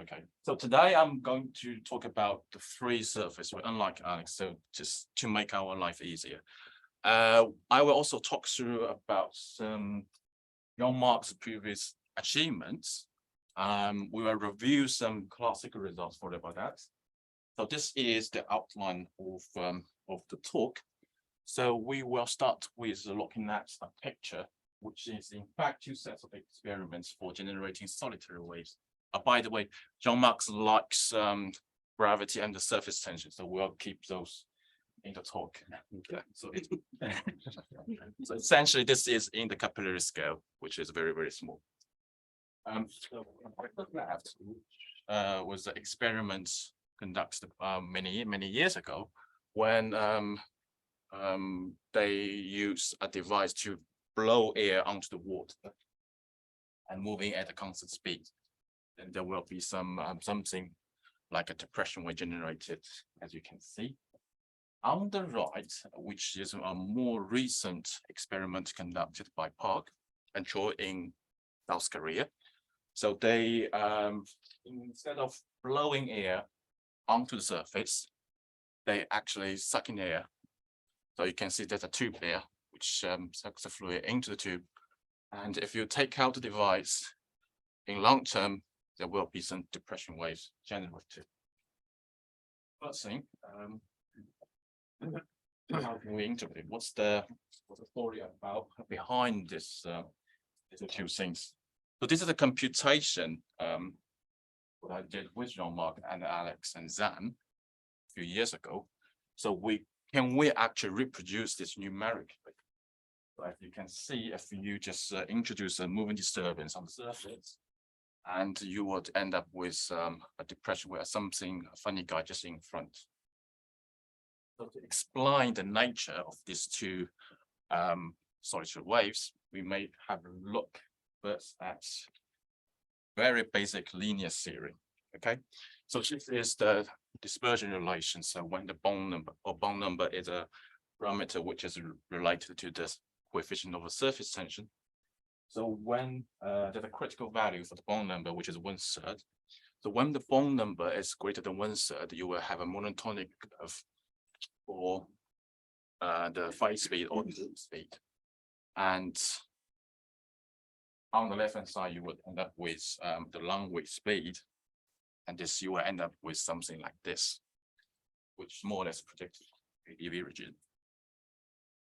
Okay, so today I'm going to talk about the free surface, unlike Alex, so just to make our life easier. I will also talk through about some Jean-Marc's previous achievements. We will review some classical results for about that. So this is the outline of the talk. So we will start with looking at a picture, which is in fact two sets of experiments for generating solitary waves. By the way, Jean-Marc likes gravity and the surface tension, so we'll keep those in the talk. Okay. So, so essentially, this is in the capillary scale, which is very, very small. So the left was the experiment conducted many years ago when they use a device to blow air onto the water and moving at a constant speed. Then there will be some something like a depression wave generated, as you can see. On the right, which is a more recent experiment conducted by Park and Cho in South Korea. So they, instead of blowing air onto the surface, they actually suck in air. So you can see there's a tube there, which sucks the fluid into the tube. And if you take out the device, in long term, there will be some depression waves generated. First thing, how can we integrate? What's the story about behind this these two things? So this is a computation what I did with Jean-Marc and Alex and Zan a few years ago. So can we actually reproduce this numerically? So as you can see, if you just introduce a moving disturbance on the surface, and you would end up with a depression where something funny guy just in front. So to explain the nature of these two solitary waves, we may have a look first at very basic linear theory. Okay, so this is the dispersion relation. So when the bond number is a parameter which is related to the coefficient of the surface tension. So when there's a critical value for the bond number, which is 1/3. So when the bond number is greater than 1/3, you will have a monotonic curve for the phase speed or the group speed. And on the left-hand side, you would end up with the long wave speed. And this, you will end up with something like this, which more or less predicts the region.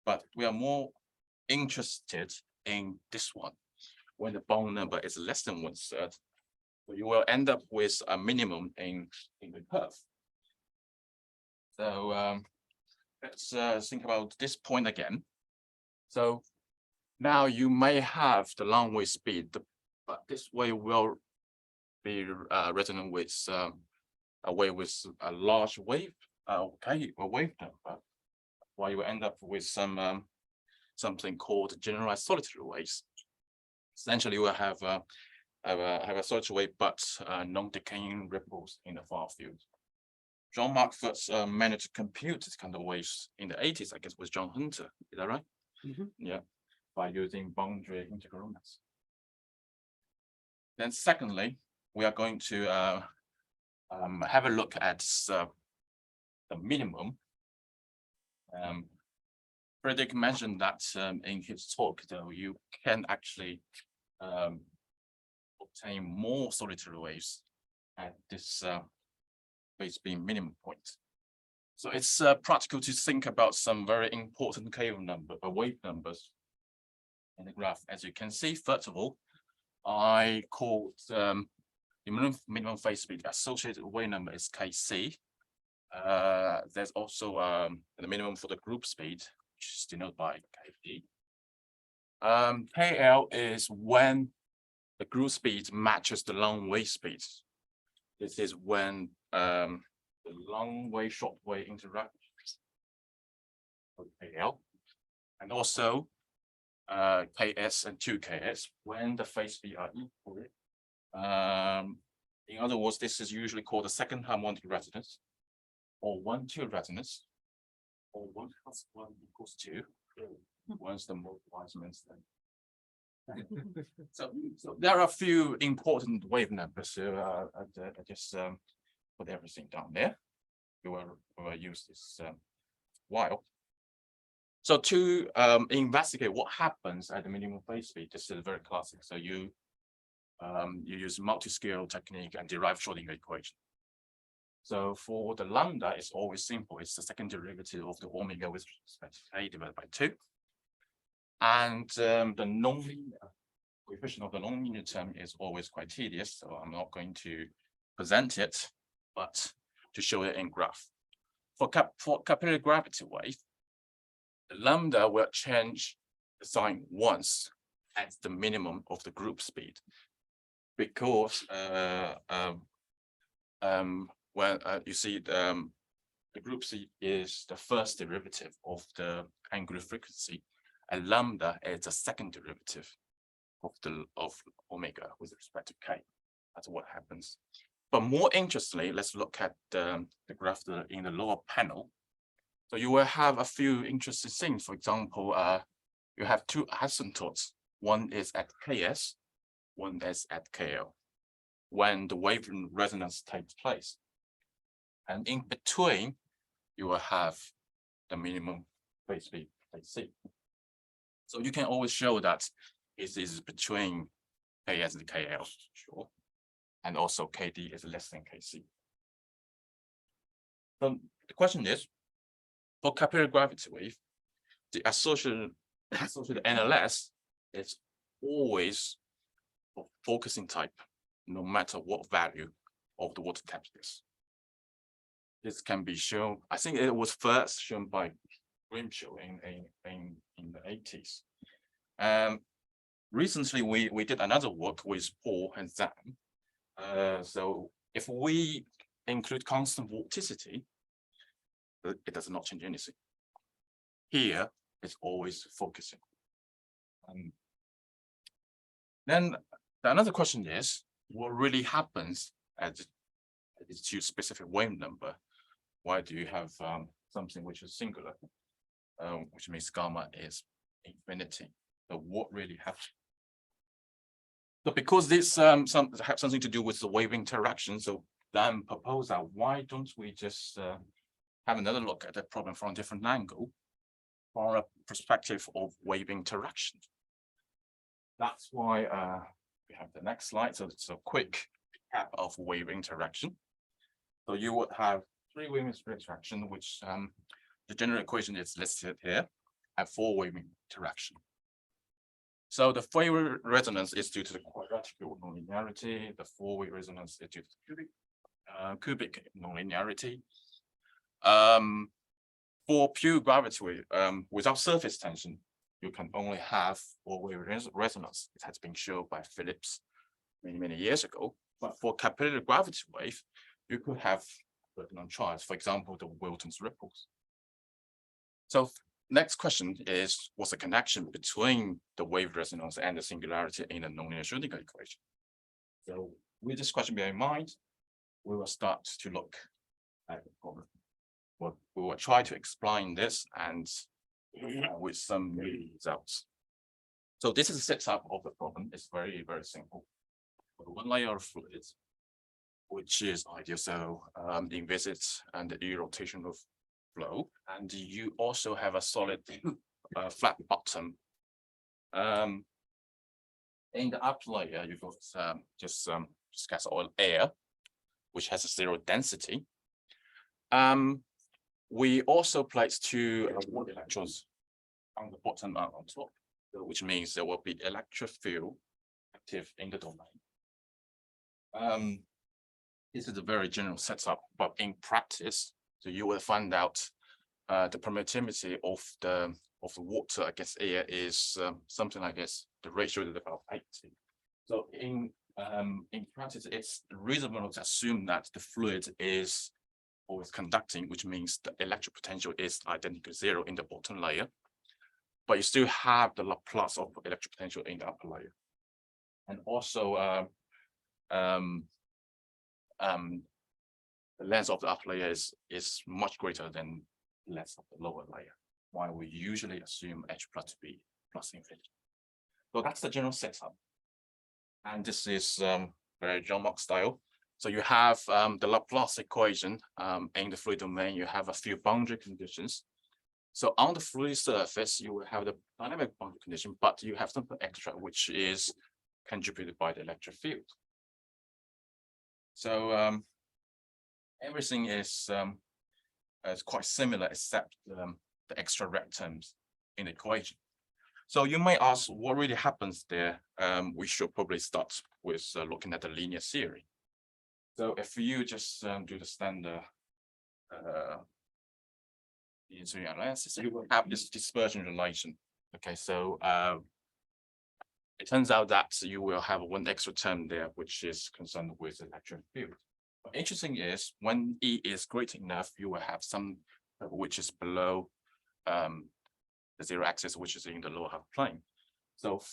But we are more interested in this one. When the bond number is less than 1/3, you will end up with a minimum in the curve. So let's think about this point again. So now you may have the long wave speed, but this wave will be resonant with a wave with a large wave, a wave number. Why you end up with something called generalized solitary waves. Essentially, you will have a solitary wave, but non-decaying ripples in the far field. Jean-Marc first managed to compute this kind of waves in the 80s, I guess, with John Hunter. Is that right? Mm-hmm. Yeah, by using boundary integrals. Then secondly, we are going to have a look at the minimum. Frederick mentioned that in his talk, though, you can actually obtain more solitary waves at this phase beam minimum point. So it's practical to think about some very important wave numbers in the graph. As you can see, first of all, I called the minimum phase speed associated wave number is Kc. There's also the minimum for the group speed, which is denoted by Kd. KL is when the group speed matches the long wave speed. This is when the long wave, short wave interact with KL. And also Ks and 2Ks when the phase speed are equal. In other words, this is usually called the second harmonic resonance, or 1-2 resonance, or 1 + 1 = 2. Once the multiplies means So there are a few important wave numbers. So I just put everything down there. We will use this while. So to investigate what happens at the minimum phase speed, this is very classic. So you use multi-scale technique and derive Schrodinger equation. So for the lambda, it's always simple. It's the second derivative of the omega with respect to k divided by 2. And the nonlinear coefficient of the nonlinear term is always quite tedious, so I'm not going to present it, but to show it in graph. For capillary gravity wave, the lambda will change the sign once at the minimum of the group speed, because when you see the group speed is the first derivative of the angular frequency, and lambda is the second derivative of omega with respect to k. That's what happens. But more interestingly, let's look at the graph in the lower panel. So you will have a few interesting things. For example, you have two asymptotes. One is at ks, one is at kl, when the wave resonance takes place. And in between, you will have the minimum phase speed, c. So you can always show that it is between ks and kl, sure. And also kd is less than kc. So the question is, for capillary gravity wave, the associated NLS is always of focusing type, no matter what value of the water temperature is. This can be shown, I think it was first shown by Grimshaw in the 80s. Recently, we did another work with Paul and Zhang. So if we include constant vorticity, it does not change anything. Here, it's always focusing. Then another question is, what really happens at this two specific wave number? Why do you have something which is singular, which means gamma is infinity? So what really happens? So because this have something to do with the wave interaction, so Dan proposed that why don't we just have another look at the problem from a different angle, from a perspective of wave interaction. That's why we have the next slide. So it's a quick recap of wave interaction. So you would have three wave interaction, which the general equation is listed here, and four wave interaction. So the four-way resonance is due to the quadratic nonlinearity. The four-way resonance is due to the cubic nonlinearity. For pure gravity wave, without surface tension, you can only have four-way resonance. It has been shown by Phillips many years ago. But for capillary gravity wave, you could have on charts, for example, the Wilton's ripples. So next question is, what's the connection between the wave resonance and the singularity in the nonlinear Schrodinger equation? So with this question bear in mind, we will start to look at the problem. We will try to explain this and with some results. So this is a setup of the problem. It's very simple. One layer of fluids, which is ideal, so in visits and the irrotational flow, and you also have a solid flat bottom. In the upper layer, you've got just gas oil air, which has a zero density. We also place two water electrons on the bottom and on top, which means there will be electric field active in the domain. This is a very general setup, but in practice, so you will find out the permittivity of the water against air is something like this. The ratio is about 80. So in practice, it's reasonable to assume that the fluid is always conducting, which means the electric potential is identical to zero in the bottom layer, but you still have the Laplace of electric potential in the upper layer. And also the length of the upper layer is much greater than the length of the lower layer, while we usually assume H plus to be plus infinity. So that's the general setup. And this is very John Mark style. So you have the Laplace equation in the fluid domain. You have a few boundary conditions. So on the fluid surface, you will have the dynamic boundary condition, but you have something extra, which is contributed by the electric field. So everything is quite similar, except the extra red terms in the equation. So you may ask, what really happens there? We should probably start with looking at the linear theory. So if you just do the standard linear theory analysis, you will have this dispersion relation. Okay, so it turns out that you will have one extra term there, which is concerned with the electric field. But interesting is when E is great enough, you will have some which is below the zero axis, which is in the lower half plane. So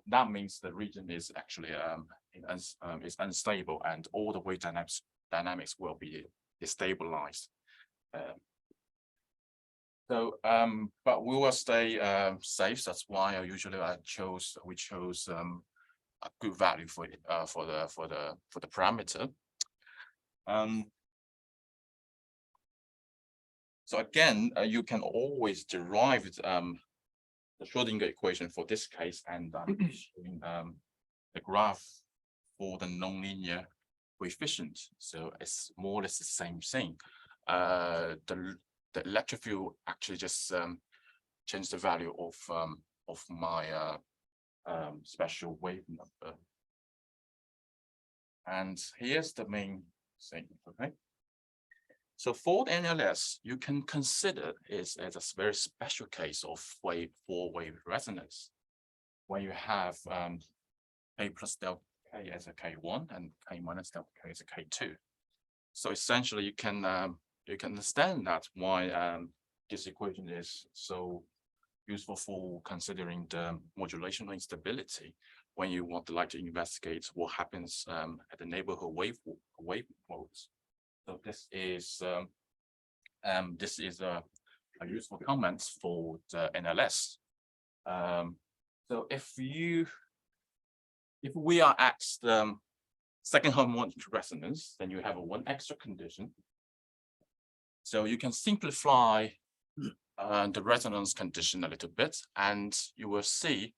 that means the region is actually is unstable, and all the wave dynamics will be destabilized. But we will stay safe. That's why we chose a good value for it for the parameter. So again, you can always derive the Schrodinger equation for this case, and showing the graph for the nonlinear coefficient. So it's more or less the same thing. The electric field actually just changed the value of my special wave number. And here's the main thing, okay? So for the NLS, you can consider it as a very special case of four-wave resonance, where you have K plus delta K as a K1 and K minus delta K as a K2. So essentially, you can understand that why this equation is so useful for considering the modulational instability when you want to investigate what happens at the neighborhood wave modes. So this is a useful comment for the NLS. So if we are at the second harmonic resonance, then you have one extra condition. So you can simplify the resonance condition a little bit, and you will see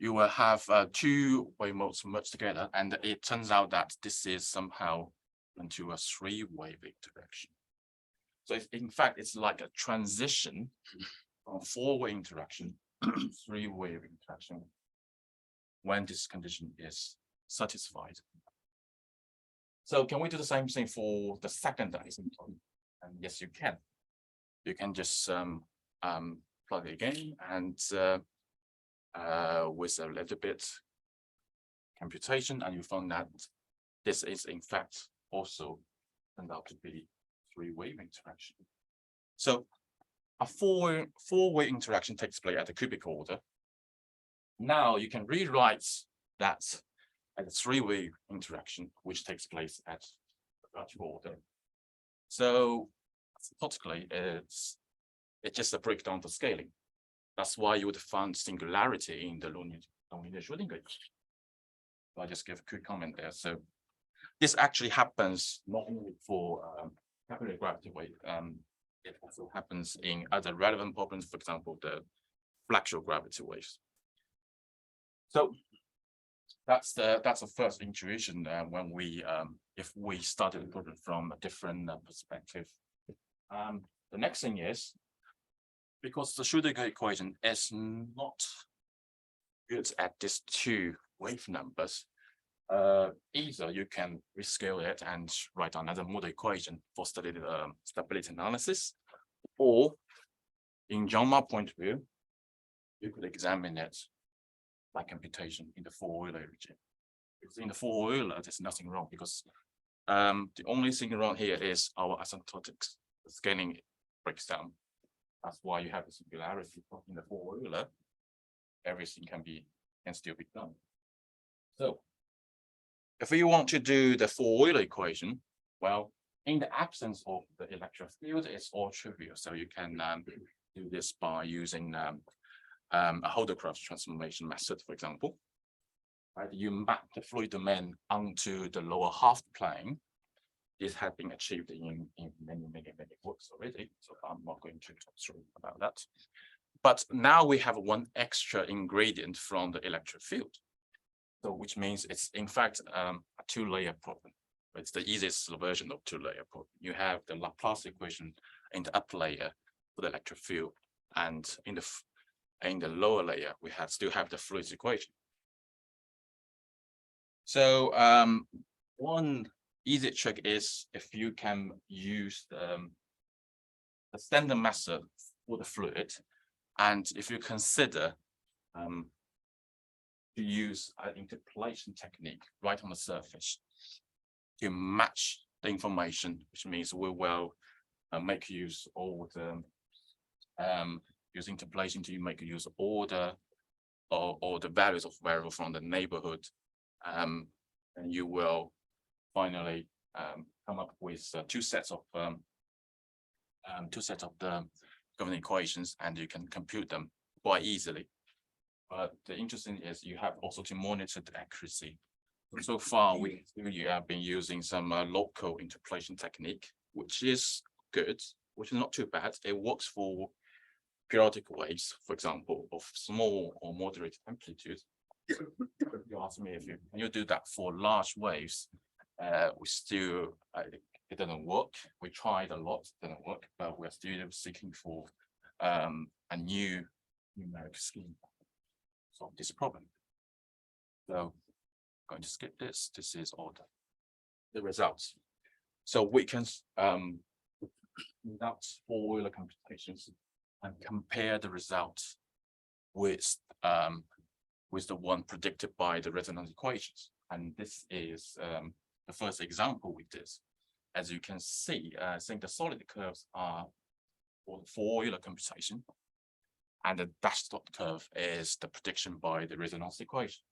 you will have two wave modes merged together, and it turns out that this is somehow into a three-wave interaction. So in fact, it's like a transition from four-wave interaction to three-wave interaction when this condition is satisfied. So can we do the same thing for the second asymptote? And yes, you can. You can just plug it again, and with a little bit computation, and you found that this is in fact also turned out to be three-wave interaction. So a four-way interaction takes place at the cubic order. Now you can rewrite that as a three-way interaction, which takes place at the vertical order. So asymptotically, it's just a breakdown to scaling. That's why you would find singularity in the nonlinear Schrodinger. I'll just give a quick comment there. So this actually happens not only for capillary gravity wave, it also happens in other relevant problems, for example, the flexural gravity waves. So that's the first intuition when we if we started the problem from a different perspective. The next thing is, because the Schrodinger equation is not good at these two wave numbers, either you can rescale it and write another model equation for study stability analysis, or in John Mark point of view, you could examine it by computation in the four-Euler regime. Because in the four-Euler, there's nothing wrong, because the only thing wrong here is our asymptotic scaling breaks down. That's why you have the singularity in the four-Euler. Everything can still be done. So if you want to do the four-Euler equation, well, in the absence of the electric field, it's all trivial. So you can do this by using a Holdcroft transformation method, for example, right? You map the fluid domain onto the lower half plane. This has been achieved in many works already, so I'm not going to talk through about that. But now we have one extra ingredient from the electric field. So which means it's in fact a two-layer problem. It's the easiest version of two-layer problem. You have the Laplace equation in the upper layer for the electric field, and in the lower layer we still have the fluids equation. So one easy trick is if you can use the standard method for the fluid, and if you consider to use an interpolation technique right on the surface to match the information, which means we will make use of the use interpolation to make use of all the values of variable from the neighborhood, and you will finally come up with two sets of the governing equations, and you can compute them quite easily. But the interesting is you have also to monitor the accuracy. So far, we have been using some local interpolation technique, which is good, which is not too bad. It works for periodic waves, for example, of small or moderate amplitude. You ask me if you do that for large waves, we still it doesn't work. We tried a lot, it doesn't work, but we're still seeking for a new numeric scheme to solve this problem. So I'm going to skip this. This is all the results. So we can conduct four Euler computations and compare the results with the one predicted by the resonance equations. And this is the first example with this. As you can see, I think the solid curves are for Euler computation, and the dashed dot curve is the prediction by the resonance equation.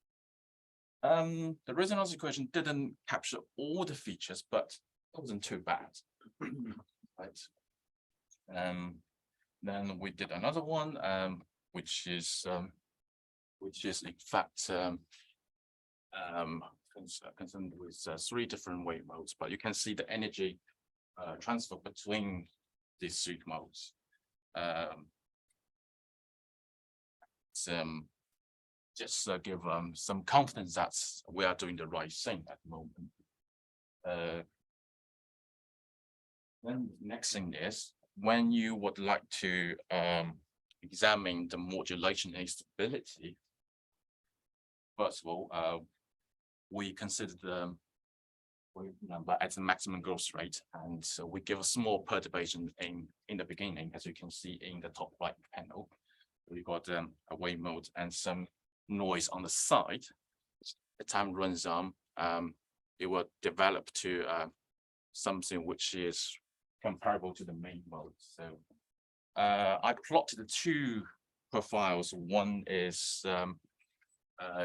The resonance equation didn't capture all the features, but it wasn't too bad. Right. Then we did another one, which is in fact concerned with three different wave modes, but you can see the energy transfer between these three modes. Just give some confidence that we are doing the right thing at the moment. Then the next thing is, when you would like to examine the modulation instability, first of all, we consider the wave number as the maximum growth rate, and so we give a small perturbation in the beginning, as you can see in the top right panel. We got a wave mode and some noise on the side. As time runs on, it will develop to something which is comparable to the main mode. So I plotted the two profiles. One is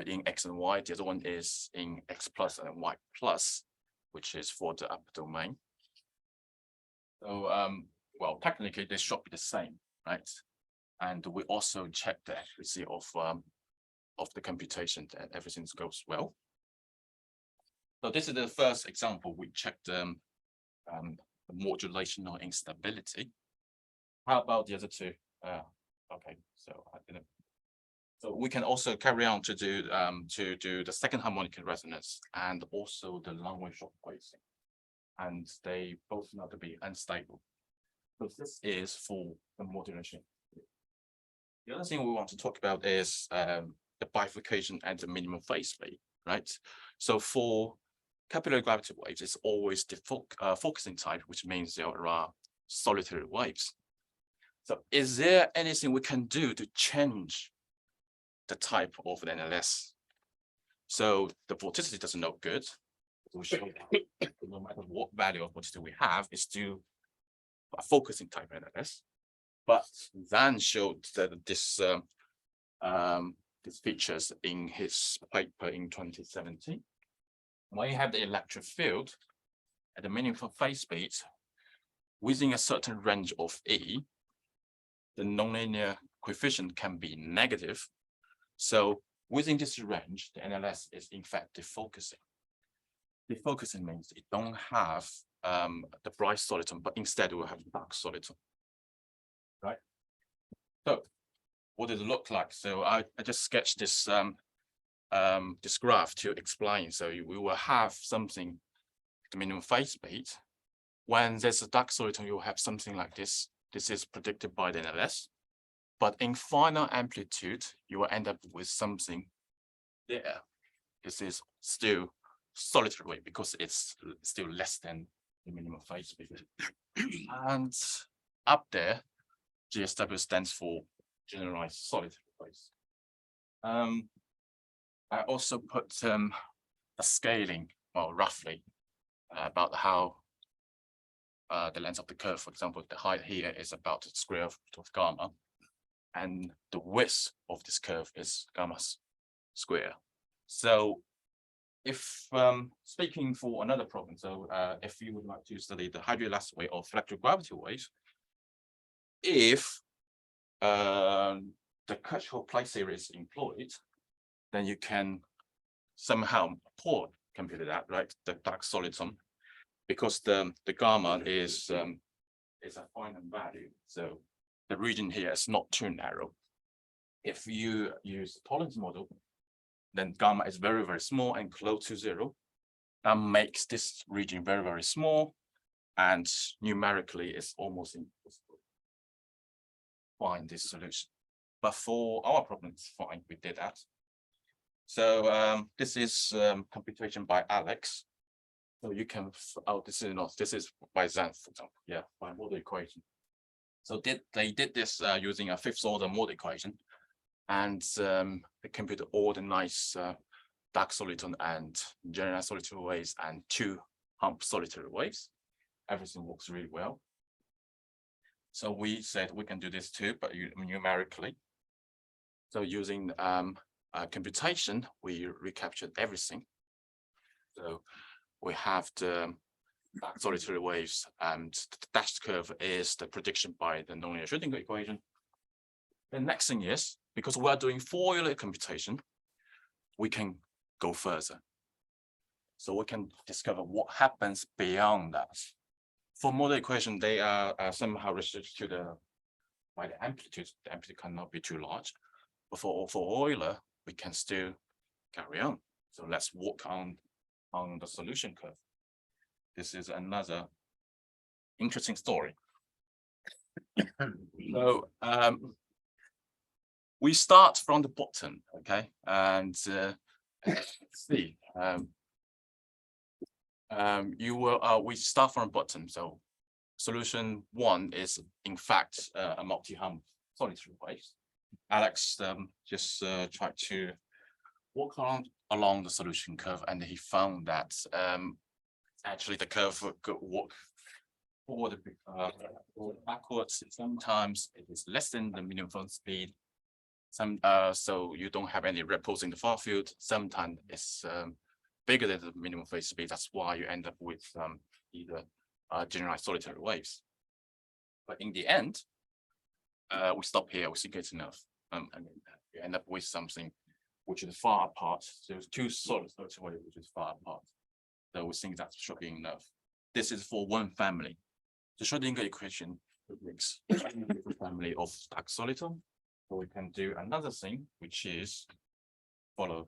in X and Y, the other one is in X plus and Y plus, which is for the upper domain. So well, technically they should be the same, right? And we also check the accuracy of the computation, that everything goes well. So this is the first example. We checked the modulational instability. How about the other two? Okay, so I didn't. So we can also carry on to do the second harmonic resonance and also the long wave short wave, and they both not to be unstable. So this is for the modulation. The other thing we want to talk about is the bifurcation and the minimum phase speed, right? So for capillary gravity waves, it's always the focusing type, which means there are solitary waves. So is there anything we can do to change the type of the NLS? So the vorticity doesn't look good. We show that no matter what value of vorticity we have, it's still a focusing type NLS. But Van showed that this these features in his paper in 2017. When you have the electric field at the minimum phase speed within a certain range of E, the nonlinear coefficient can be negative. So within this range, the NLS is in fact defocusing. Defocusing means it don't have the bright soliton, but instead it will have dark soliton. Right. So what does it look like? So I just sketched this this graph to explain. So we will have something, the minimum phase speed. When there's a dark soliton, you'll have something like this. This is predicted by the NLS. But in final amplitude, you will end up with something there. This is still solitary wave because it's still less than the minimum phase speed. And up there, GSW stands for generalized solitary waves. I also put a scaling, well, roughly, about how the length of the curve. For example, the height here is about the square root of gamma, and the width of this curve is gamma square. So if speaking for another problem, so if you would like to study the hydroelastic wave or electric gravity waves, if the Kirchhoff plate series is employed, then you can somehow compute that, right? The dark soliton, because the gamma is a finite value. So the region here is not too narrow. If you use Tollens model, then gamma is very, very small and close to zero. That makes this region very, very small, and numerically it's almost impossible to find this solution. But for our problem, it's fine, we did that. So this is computation by Alex. So you can, this is by Zan, for example, yeah, by model equation. So they did this using a fifth order model equation, and they computed all the nice dark soliton and generalized solitary waves and two hump solitary waves. Everything works really well. So we said we can do this too, but numerically. So using computation, we recaptured everything. So we have the solitary waves, and the dashed curve is the prediction by the nonlinear Schrodinger equation. The next thing is, because we are doing Fourier computation, we can go further. So we can discover what happens beyond that. For model equation, they are somehow restricted to by the amplitude. The amplitude cannot be too large. But for Euler, we can still carry on. So let's walk on the solution curve. This is another interesting story. So we start from the bottom, okay, and let's see. We start from the bottom. So solution one is in fact a multi-hump solitary wave. Alex just tried to walk along the solution curve, and he found that actually the curve could walk forward or backwards. Sometimes it is less than the minimum speed. So you don't have any ripples in the far field. Sometimes it's bigger than the minimum phase speed. That's why you end up with either generalized solitary waves. But in the end, we stop here. We think it's enough. And you end up with something which is far apart. So there's two solid solitary waves which is far apart. So we think that should be enough. This is for one family. The Schrodinger equation predicts a family of dark soliton. So we can do another thing, which is follow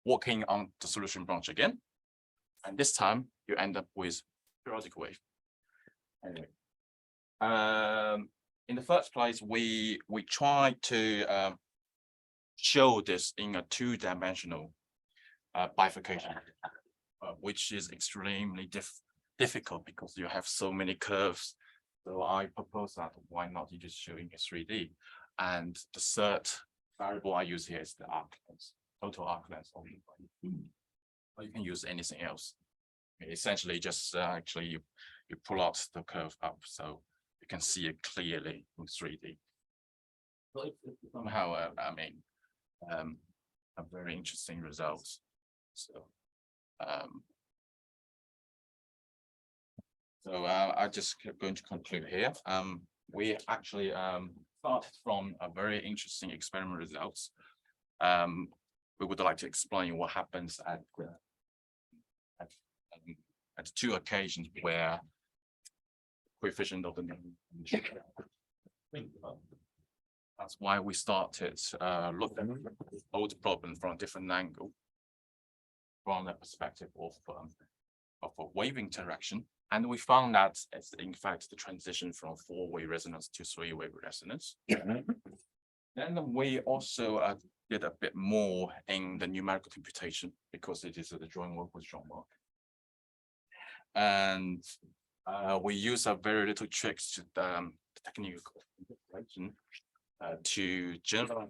walking on the solution branch again. And this time you end up with periodic wave. Anyway, in the first place, we try to show this in a two-dimensional bifurcation, which is extremely difficult because you have so many curves. So I propose that why not you just show in a 3D. And the third variable I use here is the arc length, total arc length. Or you can use anything else. Essentially, just actually you pull out the curve up so you can see it clearly in 3D. So somehow, a very interesting results. So, I just going to conclude here. we actually started from a very interesting experiment results. We would like to explain what happens at, at two occasions where coefficient of the that's why we started looking at the old problem from a different angle, from the perspective of a wave interaction. And we found that it's in fact the transition from four-way resonance to three-way resonance. Then we also did a bit more in the numerical computation because it is the drawing work with Jean-Marc. And we use a very little tricks to the technical integration to generate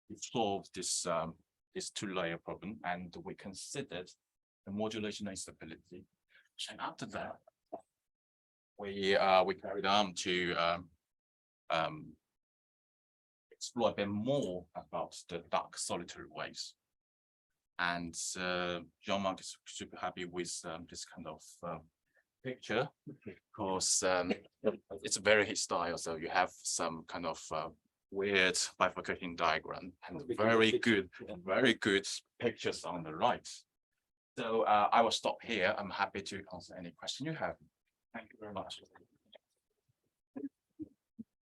to solve this two-layer problem, and we considered the modulation instability. And after that, we carried on to explore a bit more about the dark solitary waves. And Jean-Marc is super happy with this kind of picture because it's very his style. So you have some kind of weird bifurcating diagram and very good pictures on the right. So I will stop here. I'm happy to answer any question you have. Thank you very much.